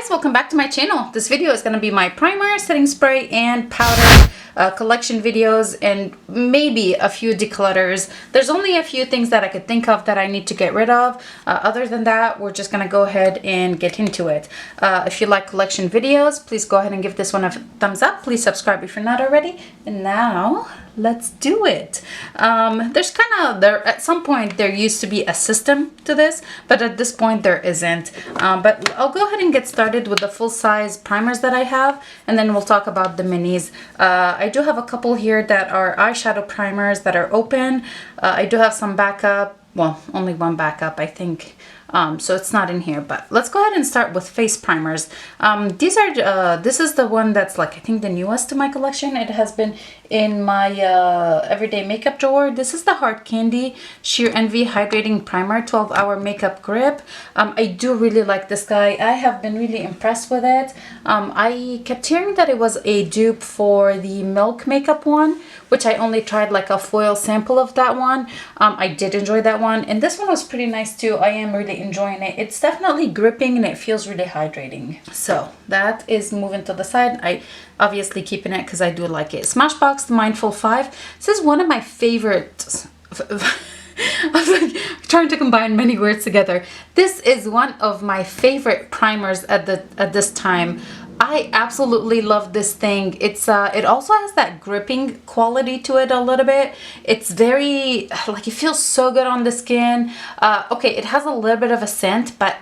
guys, welcome back to my channel. This video is going to be my primer, setting spray, and powder collection videos, and maybe a few declutters. There's only a few things that I could think of that I need to get rid of. Other than that, we're just going to go ahead and get into it. If you like collection videos, please go ahead and give this one a thumbs up. Please subscribe if you're not already. And now let's do it. There's at some point there used to be a system to this, but at this point there isn't. But I'll go ahead and get started with the full-size primers that I have, and then we'll talk about the minis. I do have a couple here that are eyeshadow primers that are open. I do have some backup, well, only one backup I think. So it's not in here, but let's go ahead and start with face primers. This is the one that's like, I think the newest to my collection. It has been in my everyday makeup drawer. This is the Hard Candy Sheer Envy Hydrating Primer 12-hour makeup grip. I do really like this guy. I have been really impressed with it. I kept hearing that it was a dupe for the Milk makeup one, which I only tried like a foil sample of that one. I did enjoy that one, and this one was pretty nice too. I am really enjoying it. It's definitely gripping and it feels really hydrating. So that is moving to the side. I obviously keeping it because I do like it. Smashbox Mindful 5. This is one of my favorites. I was like trying to combine many words together. This is one of my favorite primers at this time. I absolutely love this thing. It's it also has that gripping quality to it a little bit. It's very, like, it feels so good on the skin. Okay, it has a little bit of a scent, but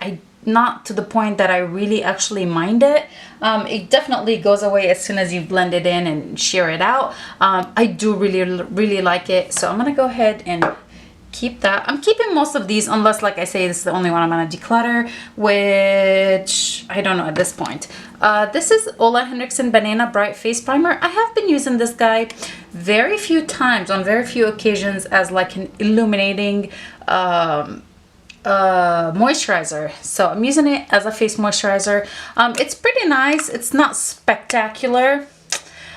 not to the point that I really actually mind it. It definitely goes away as soon as you blend it in and shear it out. I do really like it. So I'm gonna go ahead and keep that. I'm keeping most of these unless, like I say, this is the only one I'm gonna declutter, which I don't know at this point. This is Ola Henriksen Banana Bright Face Primer. I have been using this guy very few times on very few occasions as like an illuminating moisturizer. So I'm using it as a face moisturizer. It's pretty nice. It's not spectacular.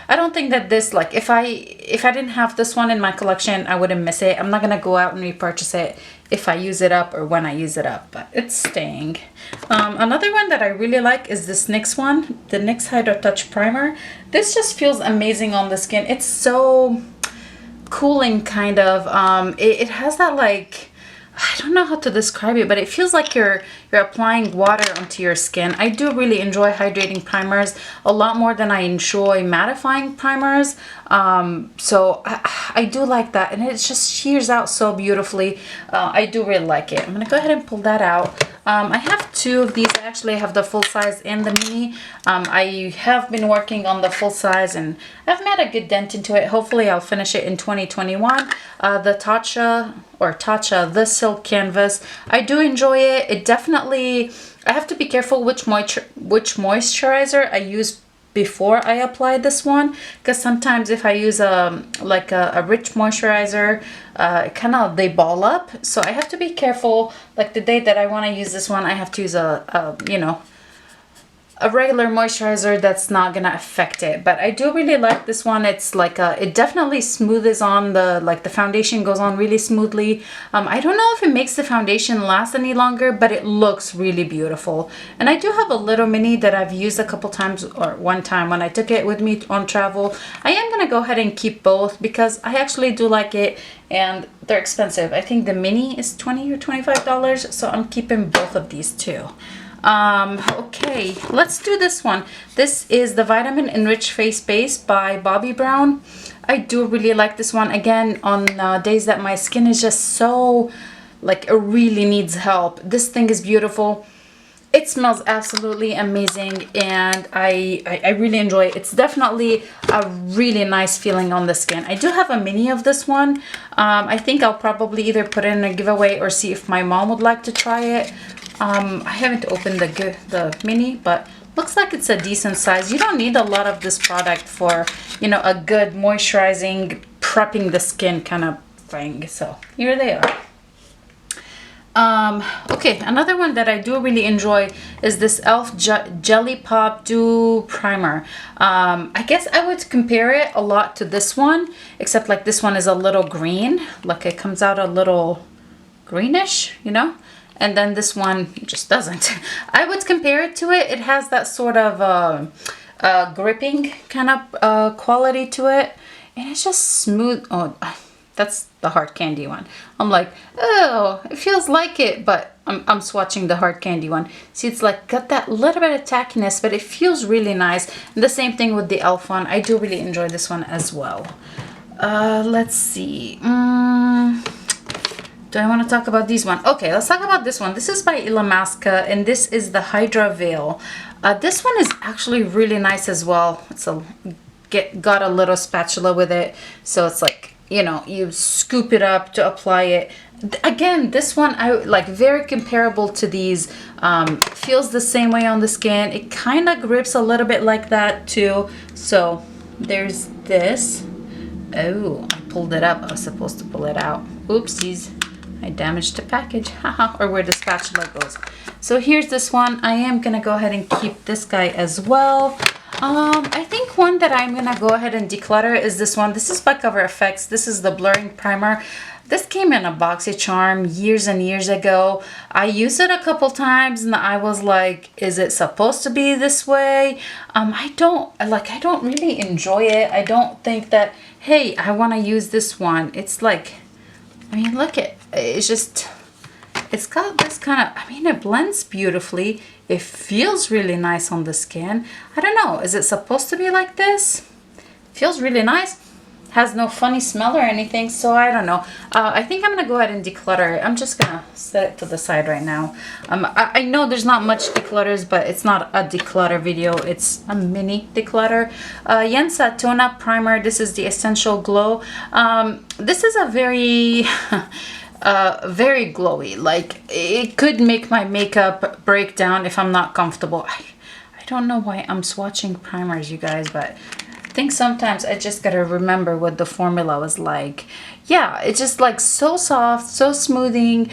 I don't think that this, like, if I didn't have this one in my collection, I wouldn't miss it. I'm not gonna go out and repurchase it if I use it up or when I use it up, but it's staying. Another one that I really like is this NYX one, the NYX Hydro Touch Primer. This just feels amazing on the skin. It's so cooling, kind of. It has that, like, I don't know how to describe it, but it feels like you're applying water onto your skin. I do really enjoy hydrating primers a lot more than I enjoy mattifying primers. So I do like that, and it just shears out so beautifully. I do really like it. I'm gonna go ahead and pull that out. I have two of these. I actually have the full size and the mini. I have been working on the full size and I've made a good dent into it. Hopefully I'll finish it in 2021. The Tatcha, the Silk Canvas. I do enjoy it. It definitely, I have to be careful which moisturizer I use before I apply this one, because sometimes if I use a rich moisturizer, they ball up. So I have to be careful. Like the day that I want to use this one, I have to use a regular moisturizer that's not gonna affect it. But I do really like this one. It's like it definitely smoothes on the foundation goes on really smoothly. I don't know if it makes the foundation last any longer, but it looks really beautiful. And I do have a little mini that I've used a couple times, or one time when I took it with me on travel. I am gonna go ahead and keep both because I actually do like it, and they're expensive. I think the mini is $20 or $25, so I'm keeping both of these too. Okay, let's do this one. This is the Vitamin Enriched Face Base by Bobbi Brown. I do really like this one. Again, on days that my skin is just so, like, it really needs help. This thing is beautiful. It smells absolutely amazing, and I really enjoy it. It's definitely a really nice feeling on the skin. I do have a mini of this one. I think I'll probably either put it in a giveaway or see if my mom would like to try it. I haven't opened the mini, but looks like it's a decent size. You don't need a lot of this product for, you know, a good moisturizing, prepping the skin kind of thing. So here they are. Okay, another one that I do really enjoy is this e.l.f. Jelly Pop Dew Primer. I guess I would compare it a lot to this one, except like this one is a little green, like it comes out a little greenish, you know? and then this one just doesn't. I would compare it to it. It has that sort of gripping kind of quality to it, and it's just smooth. Oh, that's the hard candy one. I'm like, oh, it feels like it, but I'm swatching the hard candy one. See, it's like got that little bit of tackiness, but it feels really nice. And the same thing with the e.l.f. one. I do really enjoy this one as well. Let's see. Do I want to talk about these one? Okay, let's talk about this one. This is by Ilamasca, and this is the Hydra Veil. This one is actually really nice as well. It's got a little spatula with it, so it's like, you know, you scoop it up to apply it. Again, this one I like, very comparable to these. Feels the same way on the skin. It kind of grips a little bit like that too. So there's this. Oh, I pulled it up. I was supposed to pull it out. Oopsies. I damaged the package. Or where the spatula goes. So here's this one. I am gonna go ahead and keep this guy as well. I think one that I'm gonna go ahead and declutter is this one. This is by Cover FX. This is the blurring primer. This came in a BoxyCharm years and years ago. I used it a couple times and I was like, is it supposed to be this way? I don't really enjoy it. I don't think that, hey, I want to use this one. It's like, I mean, look at, it's just, it's got this kind of, I mean, it blends beautifully. It feels really nice on the skin. I don't know, is it supposed to be like this? Feels really nice. Has no funny smell or anything, so I don't know. I think I'm gonna go ahead and declutter it. I'm just gonna set it to the side right now. I know there's not much declutters, but it's not a declutter video. It's a mini declutter. Yensa Tone-Up Primer. This is the Essential Glow. This is a very... very glowy. Like, it could make my makeup break down if I'm not comfortable. I don't know why I'm swatching primers, you guys, but I think sometimes I just gotta remember what the formula was like. Yeah, it's just like so soft, so smoothing.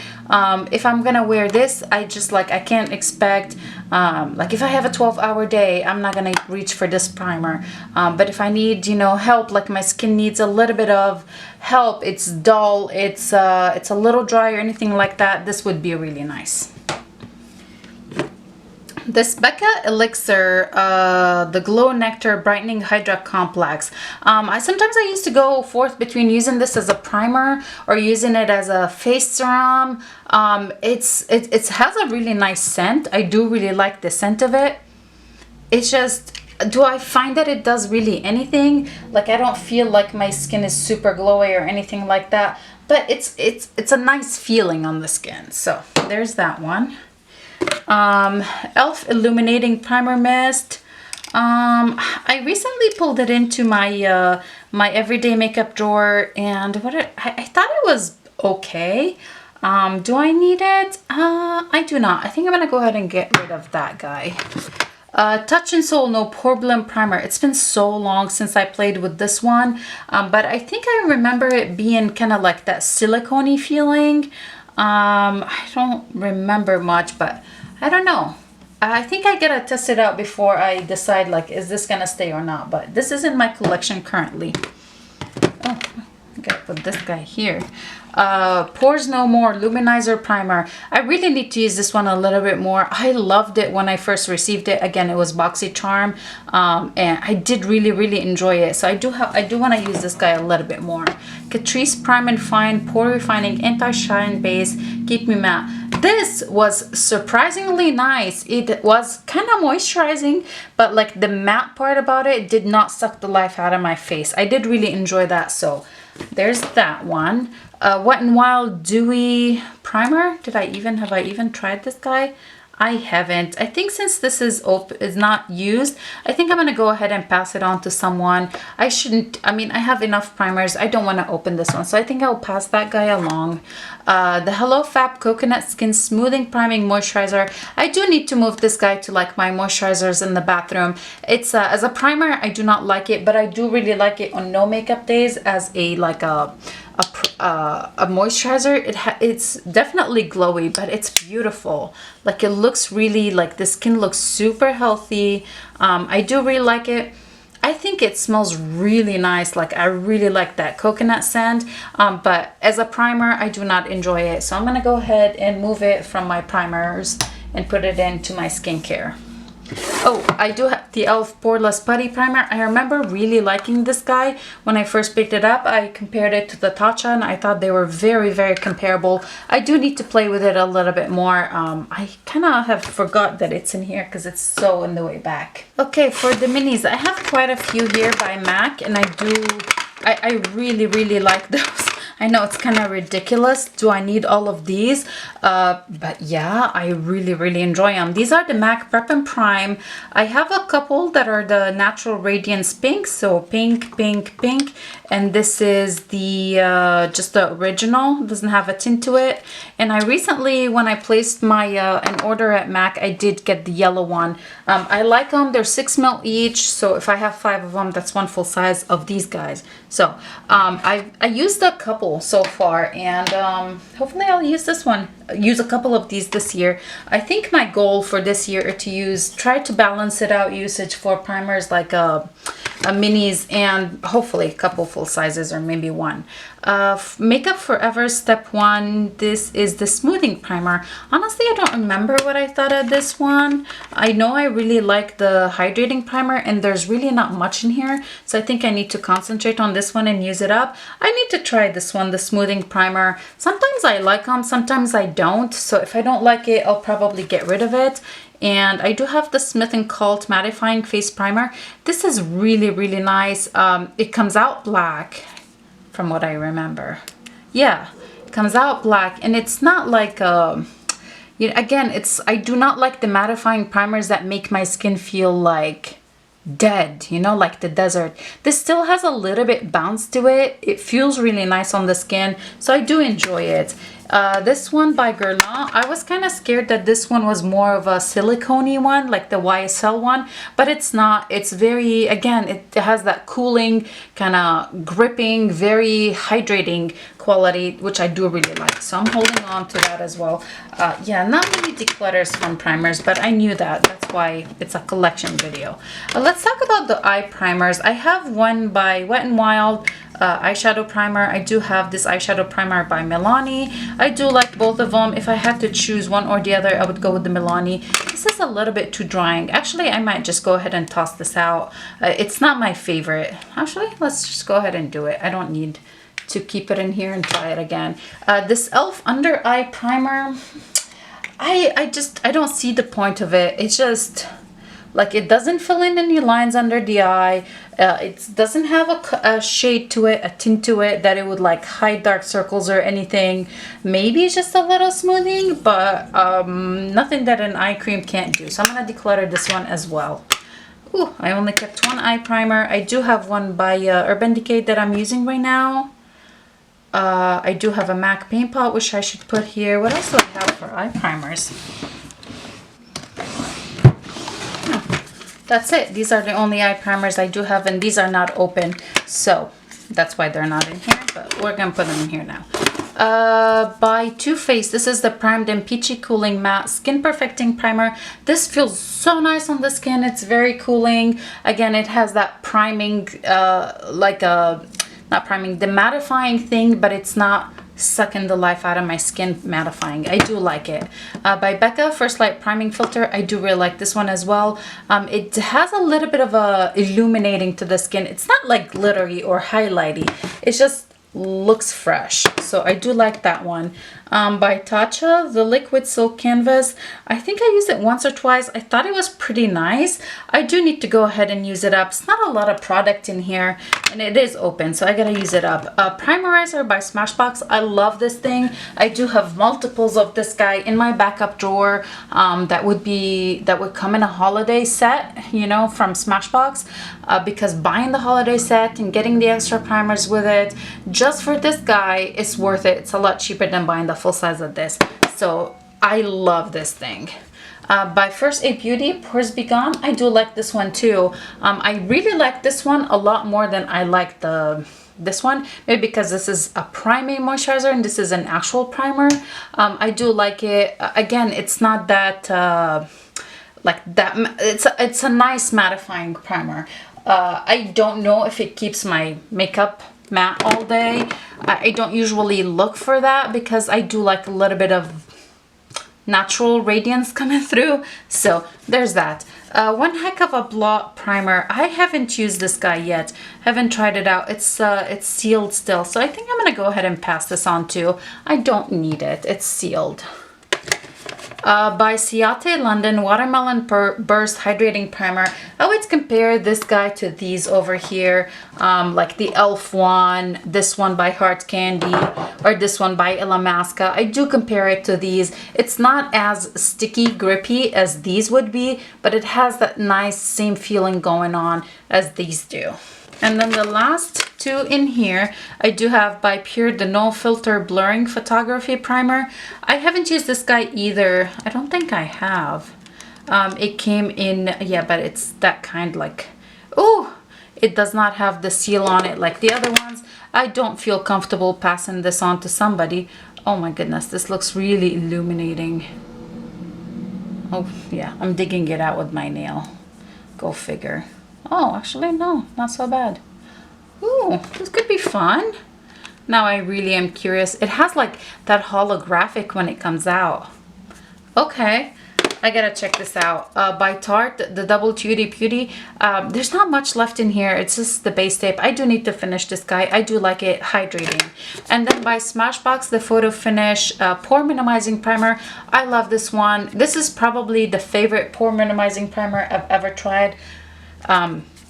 If I'm gonna wear this, I can't expect, like if I have a 12-hour day, I'm not gonna reach for this primer. But if I need, you know, help, like my skin needs a little bit of help, it's dull, it's a little dry or anything like that, this would be really nice. This Becca Elixir, the Glow Nectar Brightening Hydra Complex. Sometimes I used to go forth between using this as a primer or using it as a face serum. It has a really nice scent. I do really like the scent of it. It's just, do I find that it does really anything? Like, I don't feel like my skin is super glowy or anything like that. But it's a nice feeling on the skin. So there's that one. e.l.f. Illuminating Primer Mist. I recently pulled it into my my everyday makeup drawer, and I thought it was okay. Do I need it? I do not. I think I'm gonna go ahead and get rid of that guy. Touch and Soul No Pore Blend Primer. It's been so long since I played with this one, but I think I remember it being kind of like that silicone-y feeling. I don't remember much, but I don't know. I think I gotta test it out before I decide, like, is this gonna stay or not. But this is in my collection currently. Oh, I gotta put this guy here. Pores No More Luminizer Primer. I really need to use this one a little bit more. I loved it when I first received it. Again, it was BoxyCharm, and I did really enjoy it. So I do want to use this guy a little bit more. Catrice Prime and Fine Pore Refining Anti-Shine Base Keep Me Matte. This was surprisingly nice. It was kind of moisturizing, but like the matte part about it did not suck the life out of my face. I did really enjoy that. So there's that one. Wet n Wild Dewy Primer. Have I even tried this guy? I haven't. I think since this is not used, I think I'm gonna go ahead and pass it on to someone. I mean, I have enough primers. I don't want to open this one, so I think I'll pass that guy along. The Hello Fab Coconut Skin Smoothing Priming Moisturizer. I do need to move this guy to like my moisturizers in the bathroom. It's as a primer, I do not like it, but I do really like it on no makeup days as a moisturizer. It's definitely glowy, but it's beautiful. Like, it looks really, like, the skin looks super healthy. I do really like it. I think it smells really nice. Like I really like that coconut scent, but as a primer I do not enjoy it. So I'm gonna go ahead and move it from my primers and put it into my skincare. Oh, I do have the e.l.f. Poreless Putty Primer. I remember really liking this guy when I first picked it up. I compared it to the Tatcha and I thought they were very, very comparable. I do need to play with it a little bit more. I kind of have forgot that it's in here because it's so in the way back. Okay, for the minis, I have quite a few here by MAC, and I really, really like those. I know it's kind of ridiculous. Do I need all of these? But yeah, I really, really enjoy them. These are the MAC Prep and Prime. I have a couple that are the Natural Radiance Pink. So pink, pink, pink. And this is the just the original. It doesn't have a tint to it. And I recently, when I placed my an order at MAC, I did get the yellow one. I like them. They're 6 ml each. So if I have 5 of them, that's one full size of these guys. So I used a couple so far, and hopefully I'll use this one. Use a couple of these this year. I think my goal for this year is to try to balance it out usage for primers like minis and hopefully a couple full sizes or maybe one. Makeup Forever Step 1. This is the smoothing primer. Honestly, I don't remember what I thought of this one. I know I really like the hydrating primer, and there's really not much in here, so I think I need to concentrate on this one and use it up. I need to try this one, the smoothing primer. Sometimes I like them, sometimes I don't, so if I don't like it, I'll probably get rid of it. And I do have the Smith & Cult Mattifying Face Primer. This is really, really nice. It comes out black from what I remember. Yeah, it comes out black, and it's not like you know, again, I do not like the mattifying primers that make my skin feel like dead, you know, like the desert. This still has a little bit bounce to it. It feels really nice on the skin, so I do enjoy it. This one by Guerlain, I was kind of scared that this one was more of a silicone-y one, like the YSL one, but it's not. It's very, again, it has that cooling, kind of gripping, very hydrating quality, which I do really like. So I'm holding on to that as well. Yeah, not many declutters from primers, but I knew that. That's why it's a collection video. Let's talk about the eye primers. I have one by Wet n Wild eyeshadow primer. I do have this eyeshadow primer by Milani. I do like both of them. If I had to choose one or the other, I would go with the Milani. This is a little bit too drying. Actually, I might just go ahead and toss this out. It's not my favorite. Actually, let's just go ahead and do it. I don't need to keep it in here and try it again. This e.l.f. under eye primer, I don't see the point of it. It's just like it doesn't fill in any lines under the eye. It doesn't have a shade to it, a tint to it that it would like hide dark circles or anything. Maybe it's just a little smoothing, but nothing that an eye cream can't do. So I'm gonna declutter this one as well. Ooh, I only kept one eye primer. I do have one by Urban Decay that I'm using right now. I do have a MAC paint pot, which I should put here. What else do I have for eye primers? That's it. These are the only eye primers I do have, and these are not open, so that's why they're not in here, but we're gonna put them in here now. By Too Faced, this is the Primed and Peachy Cooling Matte Skin Perfecting Primer. This feels so nice on the skin. It's very cooling. Again, it has that priming, not priming, the mattifying thing, but it's not sucking the life out of my skin mattifying. I do like it. By Becca First Light Priming Filter, I do really like this one as well. It has a little bit of a illuminating to the skin. It's not like glittery or highlighty. It's just looks fresh, so I do like that one. By Tatcha, the Liquid Silk Canvas, I think I used it once or twice. I thought it was pretty nice. I do need to go ahead and use it up. It's not a lot of product in here, and it is open, so I gotta use it up. Primerizer by Smashbox, I love this thing. I do have multiples of this guy in my backup drawer that would come in a holiday set, you know, from Smashbox, because buying the holiday set and getting the extra primers with it just for this guy is worth it. It's a lot cheaper than buying the full size of this, so I love this thing. By First Aid Beauty, Pores Be Gone, I do like this one too. I really like this one a lot more than I like this one, maybe because this is a priming moisturizer and this is an actual primer. I do like it. Again, it's not that like that. It's a nice mattifying primer. I don't know if it keeps my makeup matte all day. I don't usually look for that because I do like a little bit of natural radiance coming through. So there's that. One heck of a blot primer. I haven't used this guy yet. Haven't tried it out. It's sealed still. So I think I'm gonna go ahead and pass this on too. I don't need it. It's sealed. By Ciate London Watermelon Burst Hydrating Primer. I would compare this guy to these over here, like the e.l.f. one, this one by Heart Candy, or this one by Illamasqua. I do compare it to these. It's not as sticky, grippy as these would be, but it has that nice same feeling going on as these do. And then the last two in here, I do have by Pure the No Filter Blurring Photography Primer. I haven't used this guy either. I don't think I have. It came in, yeah, but it's that kind like, oh, it does not have the seal on it like the other ones. I don't feel comfortable passing this on to somebody. Oh my goodness, this looks really illuminating. Oh yeah, I'm digging it out with my nail. Go figure. Oh, actually, no, not so bad. Ooh, this could be fun. Now I really am curious. It has like that holographic when it comes out. Okay, I gotta check this out. By Tarte, the Double Tutti Beauty. There's not much left in here. It's just the base tape. I do need to finish this guy. I do like it hydrating. And then by Smashbox, the Photo Finish Pore Minimizing Primer. I love this one. This is probably the favorite pore minimizing primer I've ever tried.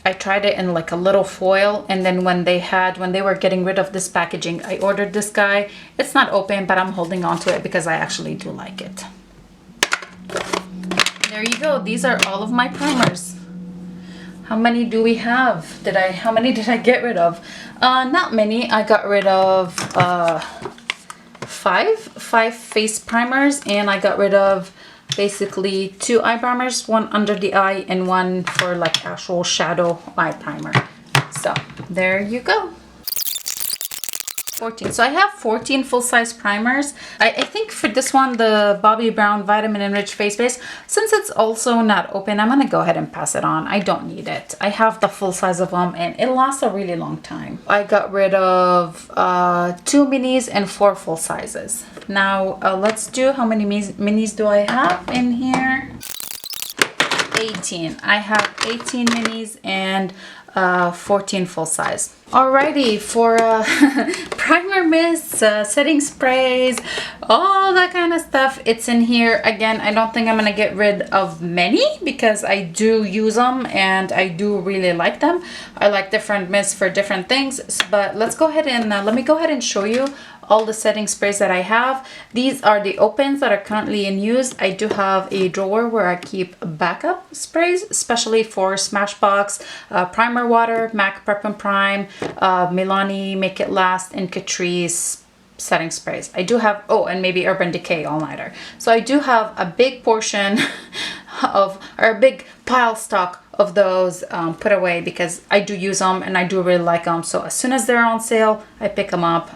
I tried it in like a little foil, and then when they were getting rid of this packaging, I ordered this guy. It's not open, but I'm holding on to it because I actually do like it. There you go. These are all of my primers. How many do we have? How many did I get rid of? Not many. I got rid of five face primers, and I got rid of basically 2 eye primers, one under the eye and one for like actual shadow eye primer. So there you go. 14. So I have 14 full-size primers. I think for this one, the Bobbi Brown Vitamin Enriched Face Base, since it's also not open, I'm gonna go ahead and pass it on. I don't need it. I have the full size of them and it lasts a really long time. I got rid of 2 minis and 4 full sizes. Now let's do, how many minis do I have in here? 18. I have 18 minis and 14 full size. Alrighty, for primer mists, setting sprays, all that kind of stuff, it's in here. Again, I don't think I'm gonna get rid of many because I do use them and I do really like them. I like different mists for different things, but let's go ahead and let me go ahead and show you all the setting sprays that I have. These are the opens that are currently in use. I do have a drawer where I keep backup sprays, especially for Smashbox, Primer Water, MAC Prep and Prime, Milani Make It Last, and Catrice setting sprays. I do have, oh, and maybe Urban Decay All-Nighter. So I do have a big portion of, or a big pile stock of those put away because I do use them and I do really like them. So as soon as they're on sale, I pick them up.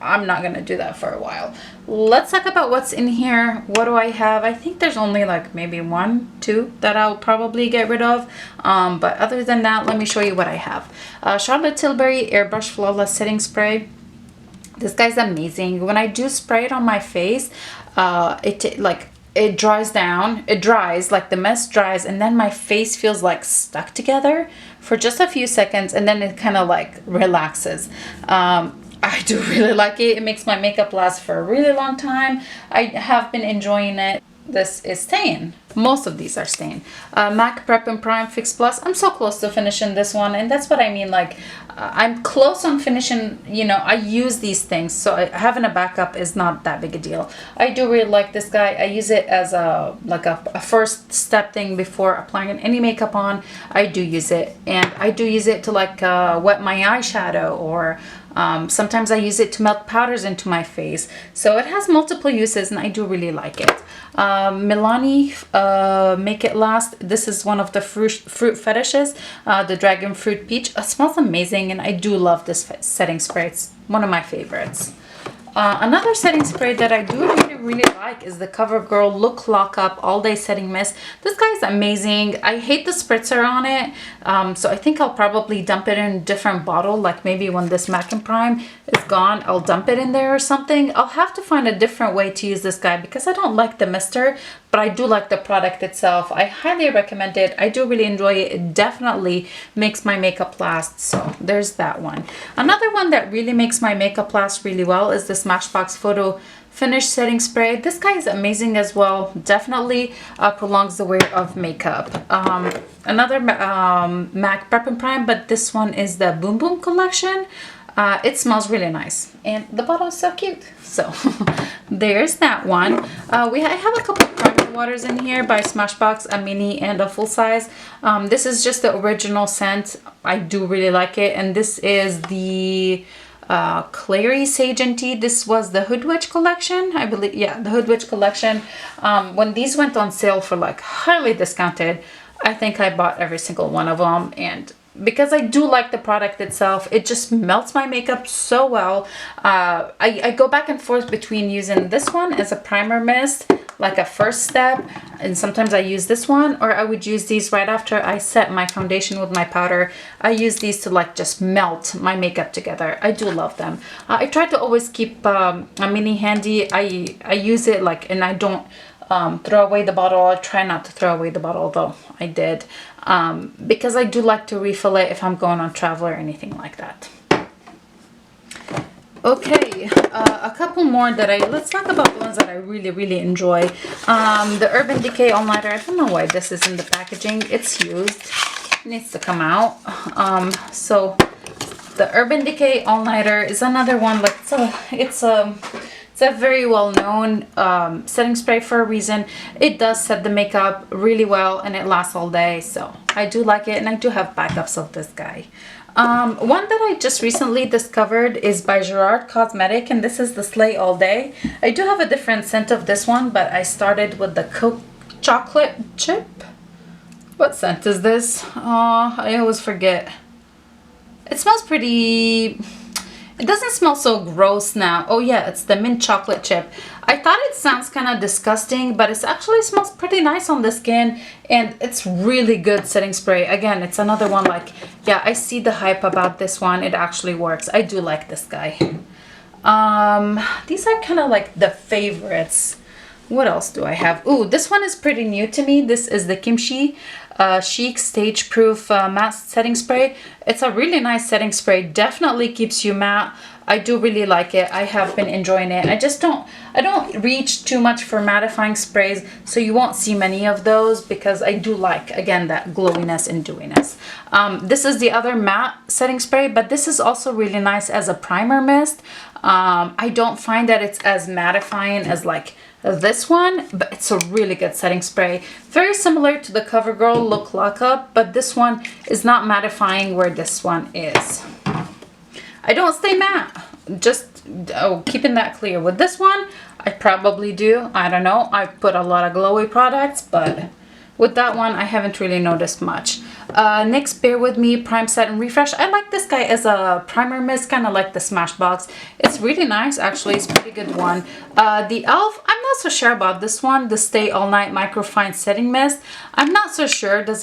I'm not gonna do that for a while. Let's talk about what's in here. What do I have? I think there's only like maybe 1, 2 that I'll probably get rid of. But other than that, let me show you what I have. Charlotte Tilbury Airbrush Flawless Setting Spray. This guy's amazing. When I do spray it on my face, it dries down. It dries, like the mist dries, and then my face feels like stuck together for just a few seconds, and then it kind of like relaxes. I do really like it. It makes my makeup last for a really long time. I have been enjoying it. This is staying. Most of these are staying. MAC Prep and Prime Fix Plus. I'm so close to finishing this one, and that's what I mean. Like, I'm close on finishing. You know, I use these things, so having a backup is not that big a deal. I do really like this guy. I use it as a first step thing before applying any makeup on. I do use it, and I do use it to like wet my eyeshadow, or sometimes I use it to melt powders into my face. So it has multiple uses and I do really like it. Milani Make It Last. This is one of the fruit fetishes, the Dragon Fruit Peach. It smells amazing and I do love this setting spray. It's one of my favorites. Another setting spray that I do really really like is the CoverGirl Look Lock Up All Day Setting Mist. This guy is amazing. I hate the spritzer on it, so I think I'll probably dump it in a different bottle. Like maybe when this Mac and Prime is gone, I'll dump it in there or something. I'll have to find a different way to use this guy because I don't like the mister, but I do like the product itself. I highly recommend it. I do really enjoy it. It definitely makes my makeup last. So there's that one. Another one that really makes my makeup last really well is the Smashbox Photo Finish Setting Spray. This guy is amazing as well. Definitely prolongs the wear of makeup. Another MAC Prep and Prime, but this one is the Boom Boom collection. It smells really nice and the bottle is so cute. So there's that one. I have a couple of primer waters in here by Smashbox, a mini and a full size. This is just the original scent. I do really like it, and this is the Clary Sage and Tea. This was the Hood Witch collection, I believe. Yeah, the Hood Witch collection. When these went on sale for like highly discounted, I think I bought every single one of them, and because I do like the product itself, it just melts my makeup so well. I go back and forth between using this one as a primer mist, like a first step, and sometimes I use this one, or I would use these right after I set my foundation with my powder. I use these to like just melt my makeup together. I do love them. I try to always keep a mini handy. I use it like, and I don't throw away the bottle. I try not to throw away the bottle, though I did, because I do like to refill it if I'm going on travel or anything like that. Okay, a couple more that let's talk about the ones that I really enjoy. The Urban Decay All Nighter. I don't know why this is in the packaging. It's used. It needs to come out. So the Urban Decay All Nighter is another one. Like it's a very well-known setting spray for a reason. It does set the makeup really well and it lasts all day, so I do like it, and I do have backups of this guy. One that I just recently discovered is by Gerard Cosmetic, and this is the Slay All Day. I do have a different scent of this one, but I started with the Coke Chocolate Chip. What scent is this? Oh, I always forget. It smells pretty... It doesn't smell so gross now. Oh yeah, it's the mint chocolate chip. I thought it sounds kind of disgusting, but it actually smells pretty nice on the skin, and it's really good setting spray. Again, it's another one like, yeah, I see the hype about this one. It actually works. I do like this guy. These are kind of like the favorites. What else do I have? Ooh, this one is pretty new to me. This is the Kimchi Chic Stage Proof Matte Setting Spray. It's a really nice setting spray. Definitely keeps you matte. I do really like it. I have been enjoying it. I don't reach too much for mattifying sprays, so you won't see many of those because I do like, again, that glowiness and dewiness. This is the other matte setting spray, but this is also really nice as a primer mist. I don't find that it's as mattifying as like this one, but it's a really good setting spray. Very similar to the CoverGirl Look Lock Up, but this one is not mattifying where this one is. I don't stay matte, just keeping that clear. With this one, I probably do. I don't know. I put a lot of glowy products, but with that one, I haven't really noticed much. Next, Bear With Me Prime Set and Refresh. I like this guy as a primer mist, kind of like the Smashbox. It's really nice, actually. It's a pretty good one. The e.l.f., I'm not so sure about this one, the Stay All Night Microfine Setting Mist. I'm not so sure. Did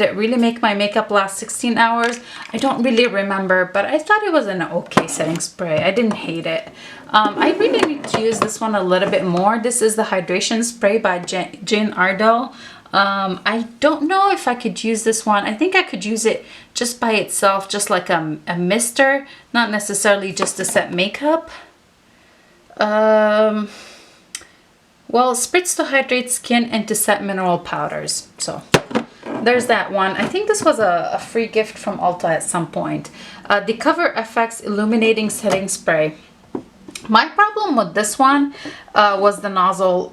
it really make my makeup last 16 hours? I don't really remember, but I thought it was an okay setting spray. I didn't hate it. I really need to use this one a little bit more. This is the Hydration Spray by Jane Ardell. I don't know if I could use this one. I think I could use it just by itself, just like a mister, not necessarily just to set makeup. Well, spritz to hydrate skin and to set mineral powders. So there's that one. I think this was a free gift from Ulta at some point. The Cover FX Illuminating Setting Spray. My problem with this one was the nozzle.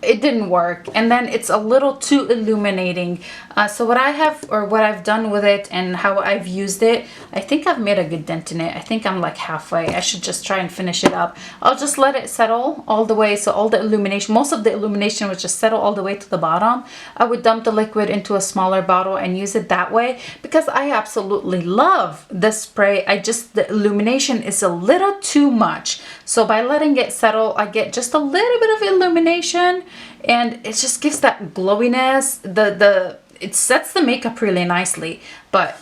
it didn't work, and then it's a little too illuminating. So what I have, or what I've done with it and how I've used it, I think I've made a good dent in it. I think I'm like halfway. I should just try and finish it up. I'll just let it settle all the way, so all the illumination, most of the illumination would just settle all the way to the bottom. I would dump the liquid into a smaller bottle and use it that way, because I absolutely love this spray. The illumination is a little too much. So by letting it settle, I get just a little bit of illumination, and it just gives that glowiness. It sets the makeup really nicely, but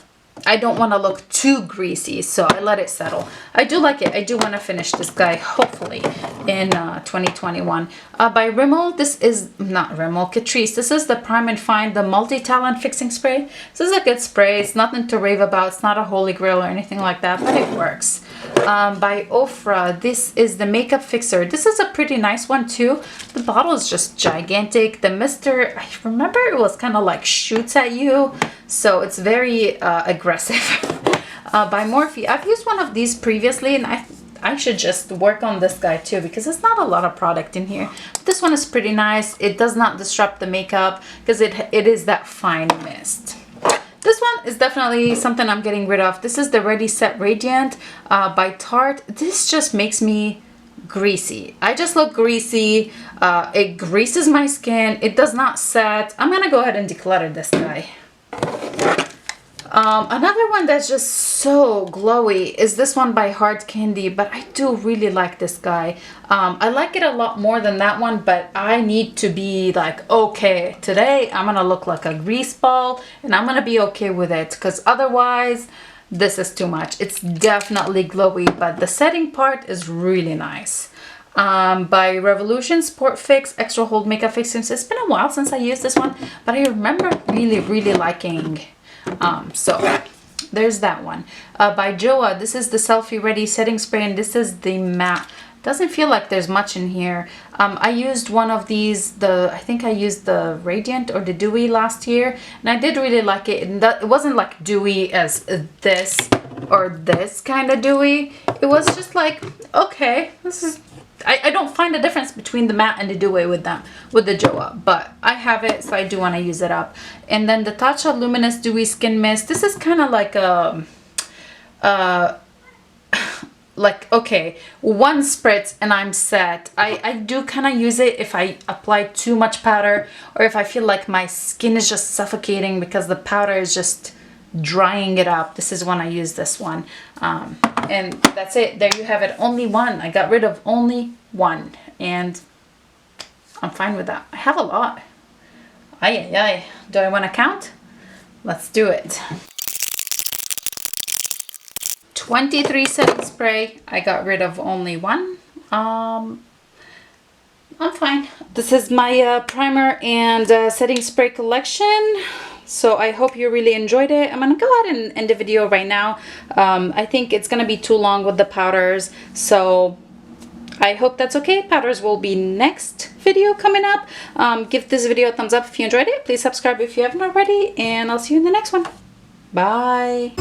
I don't want to look too greasy, so I let it settle. I do like it. I do want to finish this guy, hopefully, in 2021. By Rimmel, this is, not Rimmel, Catrice. This is the Prime and Fine, the Multi-Talent Fixing Spray. This is a good spray. It's nothing to rave about. It's not a holy grail or anything like that, but it works. By Ofra, this is the Makeup Fixer. This is a pretty nice one too. The bottle is just gigantic. The mister, I remember it was kind of like shoots at you, so it's very aggressive. By Morphe, I've used one of these previously, and I should just work on this guy too, because there's not a lot of product in here. But this one is pretty nice. It does not disrupt the makeup because it is that fine mist. This one is definitely something I'm getting rid of. This is the Ready Set Radiant by Tarte. This just makes me greasy. I just look greasy. It greases my skin. It does not set. I'm gonna go ahead and declutter this guy. Another one that's just so glowy is this one by Hard Candy, but I do really like this guy. I like it a lot more than that one, but I need to be like, okay, today I'm gonna look like a grease ball, and I'm gonna be okay with it, because otherwise this is too much. It's definitely glowy, but the setting part is really nice. By Revolution Sport Fix Extra Hold Makeup Fixings. It's been a while since I used this one, but I remember really liking. So there's that one. By Joa, this is the Selfie Ready Setting Spray, and this is the matte. Doesn't feel like there's much in here. I used one of these, I think I used the Radiant or the Dewy last year, and I did really like it. And it wasn't like dewy as this or this kind of dewy. It was just like, okay, this is, I don't find a difference between the matte and the dewy with the Joa, but I have it, so I do want to use it up. And then the Tatcha Luminous Dewy Skin Mist. This is kind of like a like, okay, one spritz and I'm set. I do kind of use it if I apply too much powder, or if I feel like my skin is just suffocating because the powder is just drying it up. This is when I use this one. And that's it. There you have it. Only one. I got rid of only one, and I'm fine with that. I have a lot. Ay. Do I want to count? Let's do it. 23 setting spray. I got rid of only one. I'm fine. This is my primer and setting spray collection. So I hope you really enjoyed it. I'm gonna go ahead and end the video right now. I think it's gonna be too long with the powders, so I hope that's okay. Powders will be next video coming up. Give this video a thumbs up if you enjoyed it. Please subscribe if you haven't already, and I'll see you in the next one. Bye.